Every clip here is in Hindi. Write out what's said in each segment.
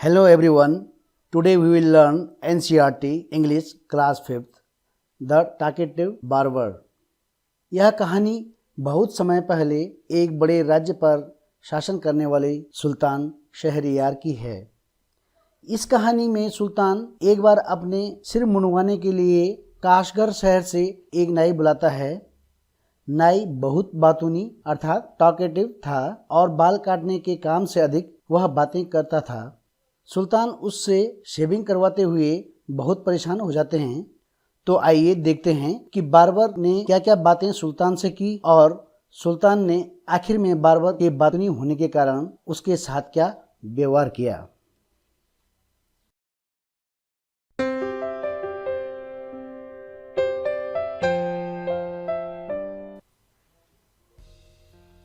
Hello everyone. Today we will learn NCERT English Class 5th The Talkative Barber. यह कहानी बहुत समय पहले एक बड़े राज्य पर शासन करने वाले सुल्तान शहरयार की है। इस कहानी में सुल्तान एक बार अपने सिर मुंडवाने के लिए काशगर शहर से एक नाई बुलाता है। नाई बहुत बातूनी अर्थात टॉकेटिव था और बाल काटने के काम से अधिक वह बातें करता था। सुल्तान उससे शेविंग करवाते हुए बहुत परेशान हो जाते हैं। तो आइए देखते हैं कि बार्बर ने क्या क्या बातें सुल्तान से की और सुल्तान ने आखिर में बार्बर के बातूनी होने के कारण उसके साथ क्या व्यवहार किया।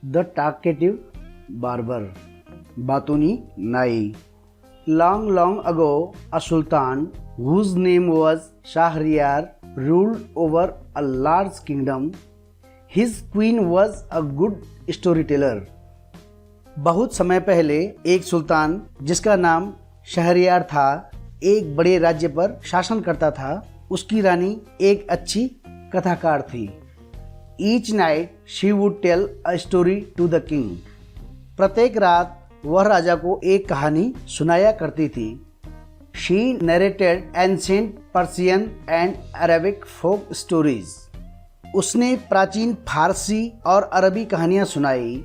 द टॉकेटिव बार्बर, बातूनी नाई। Long ago, a sultan whose name was Shahriyar ruled over a large kingdom. His queen was a good storyteller. बहुत समय पहले एक सुल्तान जिसका नाम शहरयार था एक बड़े राज्य पर शासन करता था। उसकी रानी एक अच्छी कथाकार थी। Each night she would tell a story to the king. प्रत्येक रात वह राजा को एक कहानी सुनाया करती थी। She narrated ancient Persian and Arabic folk stories. उसने प्राचीन फारसी और अरबी कहानियाँ सुनाई।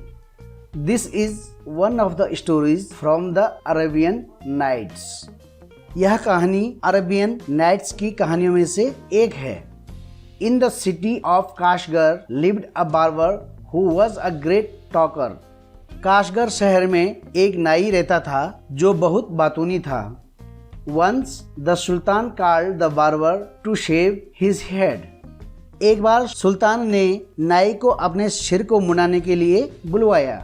This is one of the stories from the Arabian Nights. यह कहानी अरेबियन नाइट्स की कहानियों में से एक है। In the city of Kashgar lived a barber who was a great talker. Kashgar शहर में एक नाई रहता था जो बहुत बातूनी था। Once the Sultan called the barber to shave his head. एक बार सुल्तान ने नाई को अपने सिर को मुंडाने के लिए बुलवाया।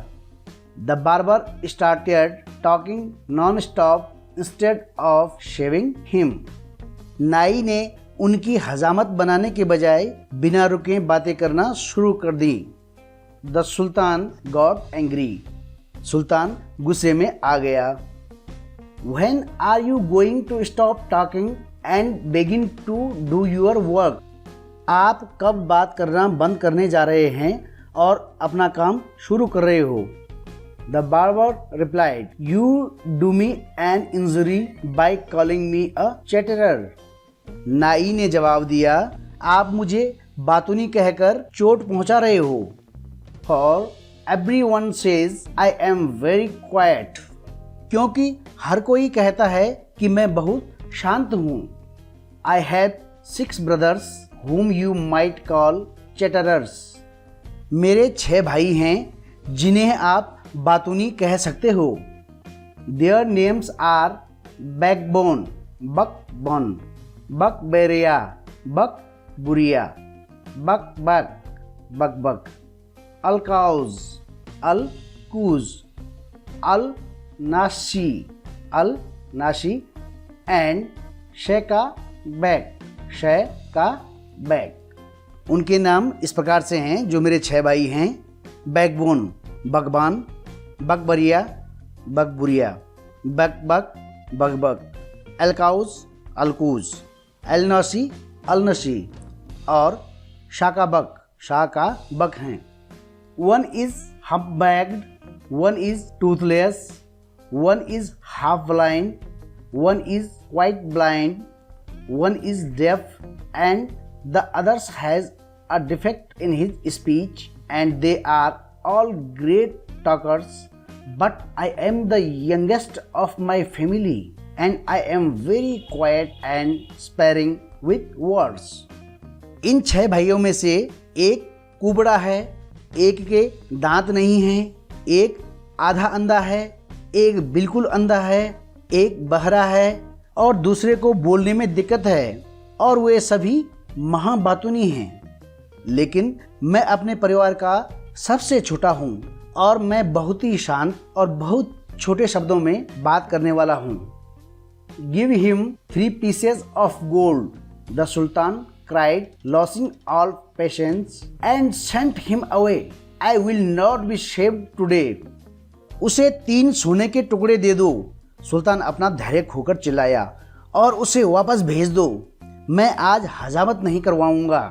The barber started talking non-stop instead of shaving him. नाई ने उनकी हजामत बनाने के बजाय बिना रुके बातें करना शुरू कर दी। The Sultan got angry. सुल्तान गुस्से में आ गया। When are you going to stop talking and begin to do your work? आप कब बात करना बंद करने जा रहे हैं और अपना काम शुरू कर रहे हो? The barber replied, You do me an injury by calling me a chatterer. नाई ने जवाब दिया, आप मुझे बातूनी कहकर चोट पहुंचा रहे हो। For everyone says I am very quiet. क्योंकि हर कोई कहता है कि मैं बहुत शांत हूँ। I have 6 brothers whom you might call chatterers. मेरे 6 भाई हैं जिन्हें आप बातूनी कह सकते हो। Their names are Backbone, Buckbone, Buckberia, Buckburia, Buckbuck, Buckbuck, Alkauz, Alkuz, Al-Nashi, Al-Nashi and Shekabek, Shekabek. उनके नाम इस प्रकार से हैं जो मेरे 6 भाई हैं। बैकबोन बकबान, बकबरिया बकबुरिया, बकबक बकबक, अलकाउज अलकूज, अलनासी अलनसी और शाकाबक शाकाबक हैं। One is humpbacked, one is toothless, one is half blind, one is quite blind, one is deaf, and the others has a defect in his speech, and they are all great talkers. But I am the youngest of my family, and I am very quiet and sparing with words. इन 6 भाइयों में से एक कुबड़ा है, एक के दांत नहीं हैं, एक आधा अंधा है, एक बिल्कुल अंधा है, एक बहरा है और दूसरे को बोलने में दिक्कत है और वे सभी महाबातूनी हैं। लेकिन मैं अपने परिवार का सबसे छोटा हूँ और मैं बहुत ही शांत और बहुत छोटे शब्दों में बात करने वाला हूँ। Give him 3 pieces of gold, the Sultan cried, losing all patience, and sent him away. I will not be shaved today. उसे 3 सोने के टुकड़े दे दो, सुल्तान अपना धैर्य खोकर चिल्लाया, और उसे वापस भेज दो, मैं आज हजामत नहीं करवाऊंगा।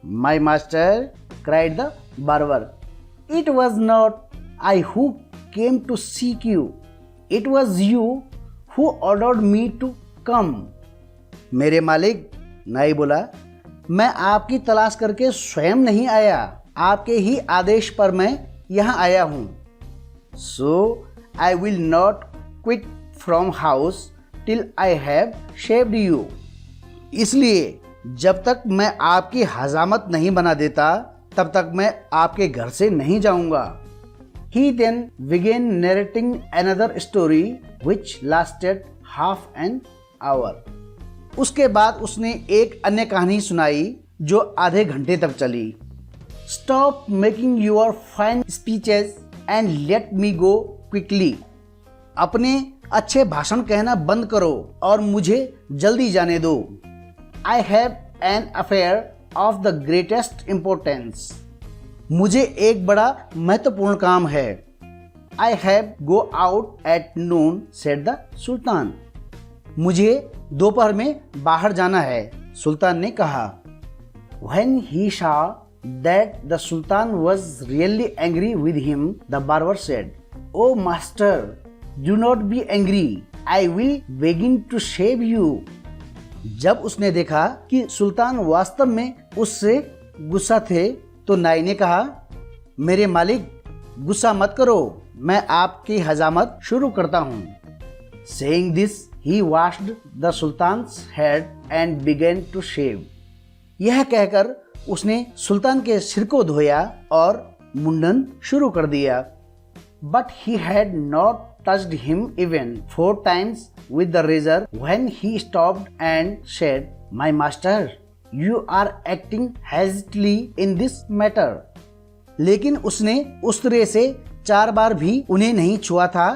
My master, cried the barber, it was not I who came to seek you, it was you who ordered me to come. मेरे मालिक, नाई बोला, मैं आपकी तलाश करके स्वयं नहीं आया, आपके ही आदेश पर मैं यहाँ आया हूँ। So I will not quit from house till I have shaved you. इसलिए जब तक मैं आपकी हजामत नहीं बना देता, तब तक मैं आपके घर से नहीं जाऊंगा। He then began narrating another story which lasted half an hour. उसके बाद उसने एक अन्य कहानी सुनाई जो आधे घंटे तक चली। Stop making your fine speeches and let me go quickly. अपने अच्छे भाषण कहना बंद करो और मुझे जल्दी जाने दो। I have an affair of the greatest importance. मुझे एक बड़ा महत्वपूर्ण काम है। I have go out at noon, said the सुल्तान। मुझे दोपहर में बाहर जाना है, सुल्तान ने कहा। When he saw that the Sultan was really angry with him, the barber said, "Oh master, do not be angry. I will begin to shave you." जब उसने देखा कि सुल्तान वास्तव में उससे गुस्सा थे, तो नाई ने कहा, मेरे मालिक, गुस्सा मत करो, मैं आपकी हजामत शुरू करता हूँ। Saying this, he washed the Sultan's head and began to shave. यह कहकर उसने सुल्तान के सिर को धोया और मुंडन शुरू कर दिया। But he had not touched him even 4 times with the razor when he stopped and said, "My master, you are acting hastily in this matter." लेकिन उसने उस तरह से 4 बार भी उन्हें नहीं छुआ था।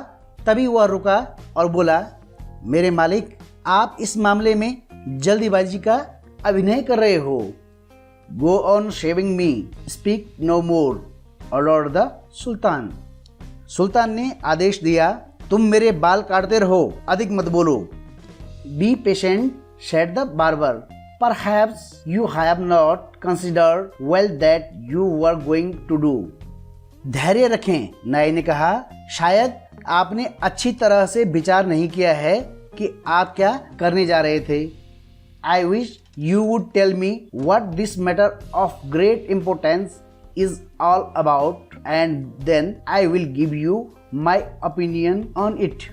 तभी वह रुका और बोला, मेरे मालिक, आप इस मामले में जल्दीबाजी का अभिनय कर रहे हो। Go on shaving me, speak no more, ordered the सुल्तान। सुल्तान ने आदेश दिया, तुम मेरे बाल काटते रहो, अधिक मत बोलो। Be patient, said the barber. Perhaps you have not considered well that you were going to do. धैर्य रखें, नाई ने कहा, शायद आपने अच्छी तरह से विचार नहीं किया है कि आप क्या करने जा रहे थे। I wish you would tell me what this matter of great importance is all about, and then I will give you my opinion on it.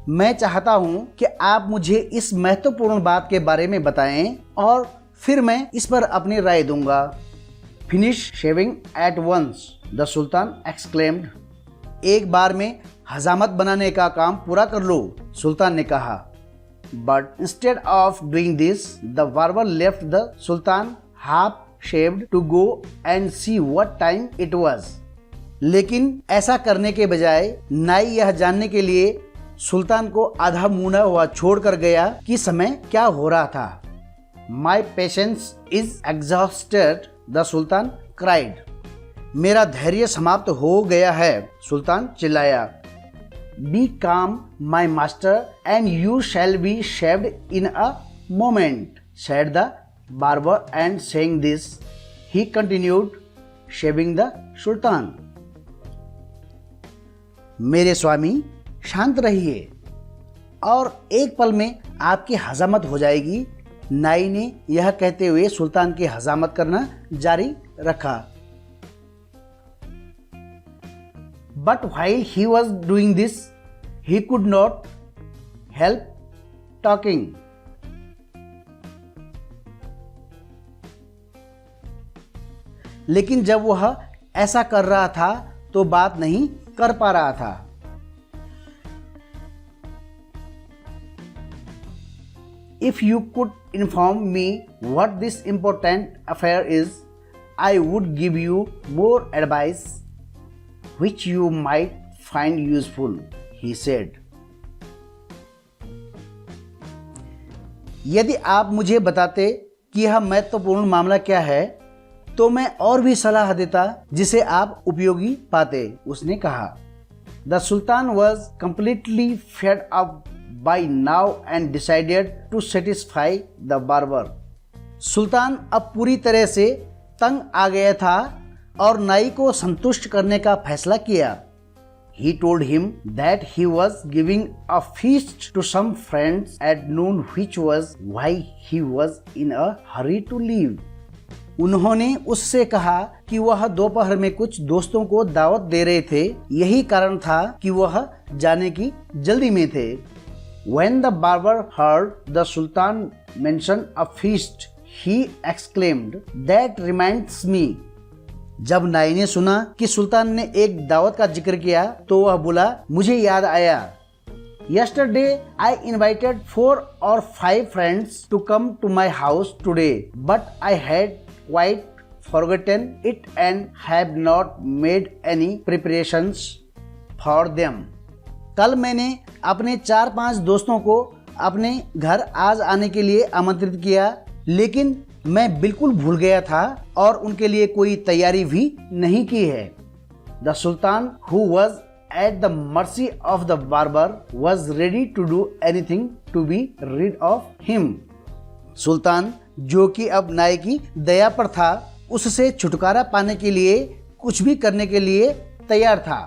मैं चाहता हूँ कि आप मुझे इस महत्वपूर्ण बात के बारे में बताएं और फिर मैं इस पर अपनी राय दूंगा। Finish shaving at once, the Sultan exclaimed. एक बार में हजामत बनाने का काम पूरा कर लो, सुल्तान ने कहा। But instead of doing this, the barber left the Sultan half shaved to go and see what time it was. लेकिन ऐसा करने के बजाय नाई यह जानने के लिए सुल्तान को आधा मुना हुआ छोड़कर गया कि समय क्या हो रहा था। My patience is exhausted, the Sultan cried. मेरा धैर्य समाप्त हो गया है, सुल्तान चिल्लाया। Be calm, my master, and you shall be shaved in a moment, said the barber, and saying this, he continued shaving the Sultan. मेरे स्वामी, शांत रहिए और एक पल में आपकी हजामत हो जाएगी, नाई ने यह कहते हुए सुल्तान की हजामत करना जारी रखा। But while he was doing this, he could not help talking. लेकिन जब वह ऐसा कर रहा था तो बात नहीं कर पा रहा था। If you could inform me what this important affair is, I would give you more advice which you might find useful, he said. यदि आप मुझे बताते कि यह महत्वपूर्ण मामला क्या है, तो मैं और भी सलाह देता जिसे आप उपयोगी पाते, उसने कहा। The Sultan was completely fed up by now and decided to satisfy the barber. सुल्तान अब पूरी तरह से तंग आ गया था और नाई को संतुष्ट करने का फैसला किया. He told him that he was giving a feast to some friends at noon, which was why he was in a hurry to leave. उन्होंने उससे कहा कि वह दोपहर में कुछ दोस्तों को दावत दे रहे थे, यही कारण था कि वह जाने की जल्दी में थे. When the barber heard the Sultan mention a feast, he exclaimed, "That reminds me." जब नाई ने सुना कि सुल्तान ने एक दावत का जिक्र किया तो वह बोला, मुझे याद आया. Yesterday I invited 4 or 5 friends to come to my house today, but I had quite forgotten it and have not made any preparations for them. कल मैंने अपने 4-5 दोस्तों को अपने घर आज आने के लिए आमंत्रित किया, लेकिन मैं बिल्कुल भूल गया था और उनके लिए कोई तैयारी भी नहीं की है. The Sultan, who was at the mercy of the barber, was ready to do anything to be rid of him. सुल्तान, जो कि अब नाई की दया पर था, उससे छुटकारा पाने के लिए कुछ भी करने के लिए तैयार था.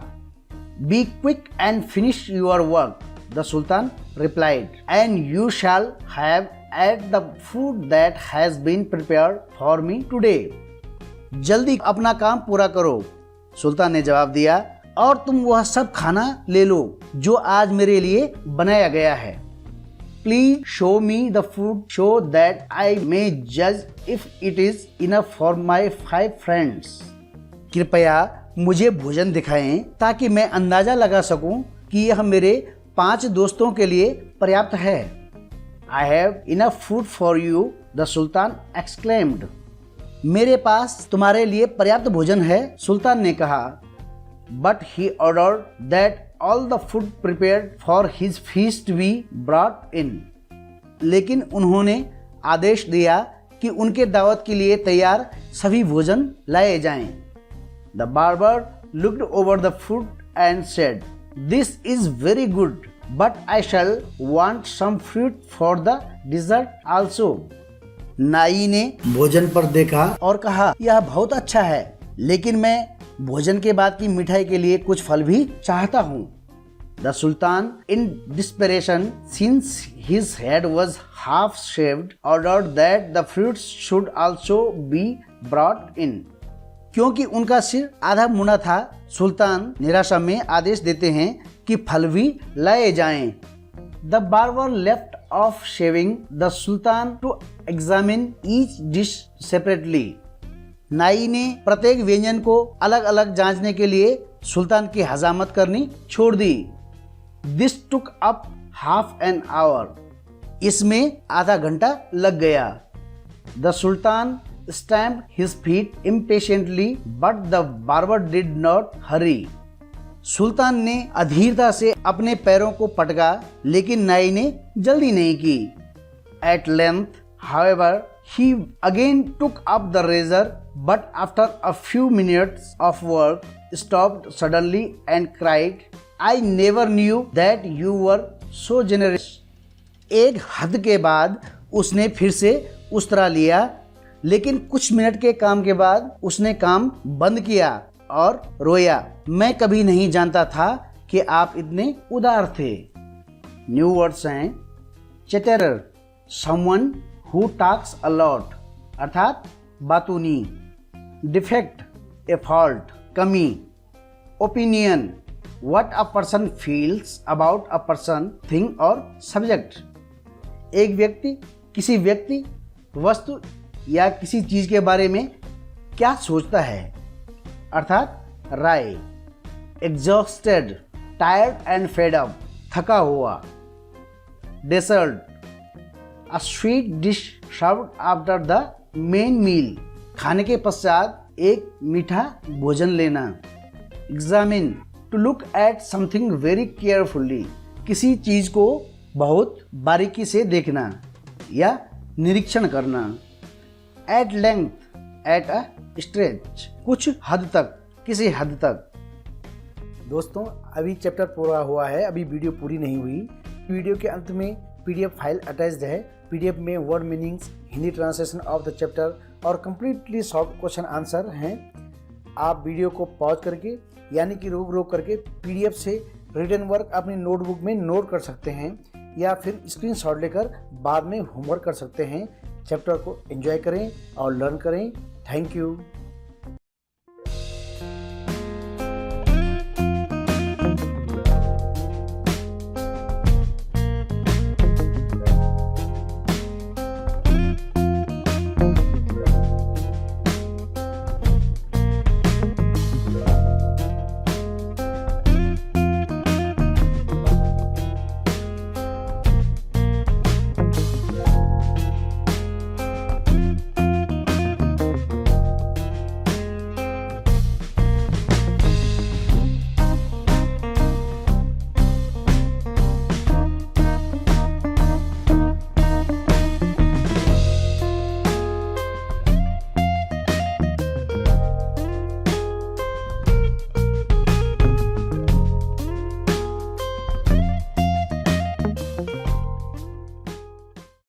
Be quick and finish your work, the Sultan replied, and you shall have at the food that has been prepared for me today. जल्दी अपना काम पूरा करो, सुल्तान ने जवाब दिया, और तुम वह सब खाना ले लो जो आज मेरे लिए बनाया गया है. Please show me the food so that I may judge if it is enough for my 5 friends. कृपया मुझे भोजन दिखाएं ताकि मैं अंदाजा लगा सकूं कि यह मेरे 5 दोस्तों के लिए पर्याप्त है. I have enough food for you, the Sultan exclaimed. मेरे पास तुम्हारे लिए पर्याप्त भोजन है, सुल्तान ने कहा. But he ordered that all the food prepared for his feast be brought in. लेकिन उन्होंने आदेश दिया कि उनके दावत के लिए तैयार सभी भोजन लाए जाएं. The barber looked over the food and said, "This is very good, but I shall want some fruit for the dessert also." नाई ने भोजन पर देखा और कहा, यह बहुत अच्छा है, लेकिन मैं भोजन के बाद की मिठाई के लिए कुछ फल भी चाहता हूँ. The Sultan, in desperation, since his head was half shaved, ordered that the fruits should also be brought in. क्योंकि उनका सिर आधा मुड़ा था, सुल्तान निराशा में आदेश देते हैं कि फल भी लाए जाएं. The barber left off shaving the Sultan to examine each dish separately. नाई ने प्रत्येक व्यंजन को अलग अलग जांचने के लिए सुल्तान की हजामत करनी छोड़ दी. This took up half an hour. इसमें आधा घंटा लग गया. The Sultan stamped his feet impatiently, but the barber did not hurry. सुल्तान ने अधीरता से अपने पैरों को पटका, लेकिन नाई ने जल्दी नहीं की. At length, however, he again took up the razor, but after a few minutes of work, stopped suddenly and cried, "I never knew that you were so generous." एक हद के बाद उसने फिर से उस्तरा लिया, लेकिन कुछ मिनट के काम के बाद उसने काम बंद किया और रोया, मैं कभी नहीं जानता था कि आप इतने उदार थे. न्यू वर्ड्स हैं chatterer, someone who talks a lot, अर्थात बातूनी. डिफेक्ट, ए फॉल्ट, कमी. Opinion, what a person feels about a person, thing और सब्जेक्ट. एक व्यक्ति किसी व्यक्ति, वस्तु या किसी चीज के बारे में क्या सोचता है, अर्थात राय. Exhausted, tired and fed up, थका हुआ. Dessert, a sweet dish served after the main meal, खाने के पश्चात एक मीठा भोजन लेना. Examine, to look at something very carefully, किसी चीज को बहुत बारीकी से देखना या निरीक्षण करना. At length, at a stretch, कुछ हद तक, किसी हद तक. दोस्तों अभी चैप्टर पूरा हुआ है, अभी वीडियो पूरी नहीं हुई। वीडियो के अंत में पीडीएफ फाइल अटैच्ड है। पीडीएफ में word meanings, Hindi translation of the chapter और कंप्लीटली सॉल्व क्वेश्चन आंसर हैं। आप वीडियो को पॉज करके यानी कि रोक करके पीडीएफ से रिटन वर्क अपनी नोटबुक में नोट कर सकते हैं या फिर स्क्रीनशॉट लेकर बाद में होमवर्क कर सकते हैं। चैप्टर को एंजॉय करें और लर्न करें। Thank you.